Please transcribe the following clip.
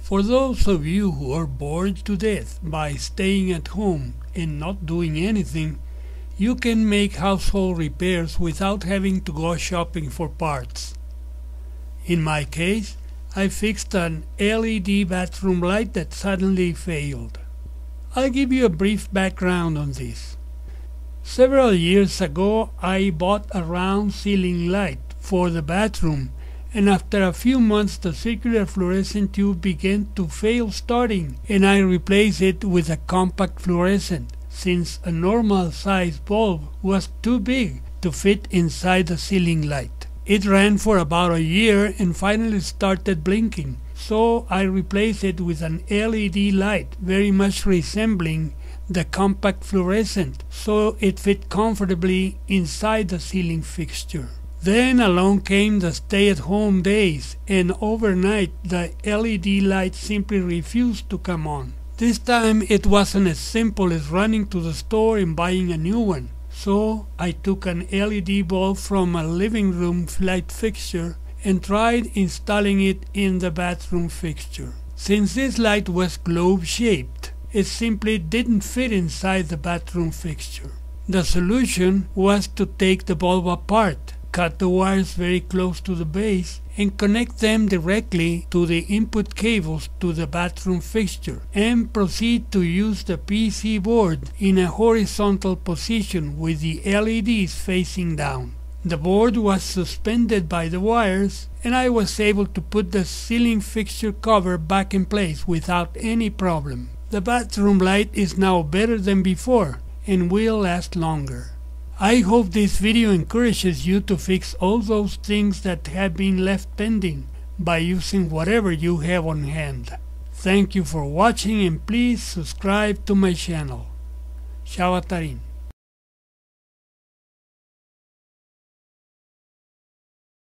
For those of you who are bored to death by staying at home and not doing anything, you can make household repairs without having to go shopping for parts. In my case, I fixed an LED bathroom light that suddenly failed. I'll give you a brief background on this. Several years ago, I bought a round ceiling light for the bathroom, and after a few months the circular fluorescent tube began to fail starting, and I replaced it with a compact fluorescent, since a normal size bulb was too big to fit inside the ceiling light. It ran for about a year and finally started blinking, so I replaced it with an LED light very much resembling the compact fluorescent, so it fit comfortably inside the ceiling fixture. Then along came the stay-at-home days, and overnight the LED light simply refused to come on. This time it wasn't as simple as running to the store and buying a new one. So I took an LED bulb from a living room light fixture and tried installing it in the bathroom fixture. Since this light was globe-shaped, it simply didn't fit inside the bathroom fixture. The solution was to take the bulb apart, cut the wires very close to the base, and connect them directly to the input cables to the bathroom fixture, and proceed to use the PC board in a horizontal position with the LEDs facing down. The board was suspended by the wires, and I was able to put the ceiling fixture cover back in place without any problem. The bathroom light is now better than before and will last longer. I hope this video encourages you to fix all those things that have been left pending by using whatever you have on hand. Thank you for watching, and please subscribe to my channel. Ciao a Tarin.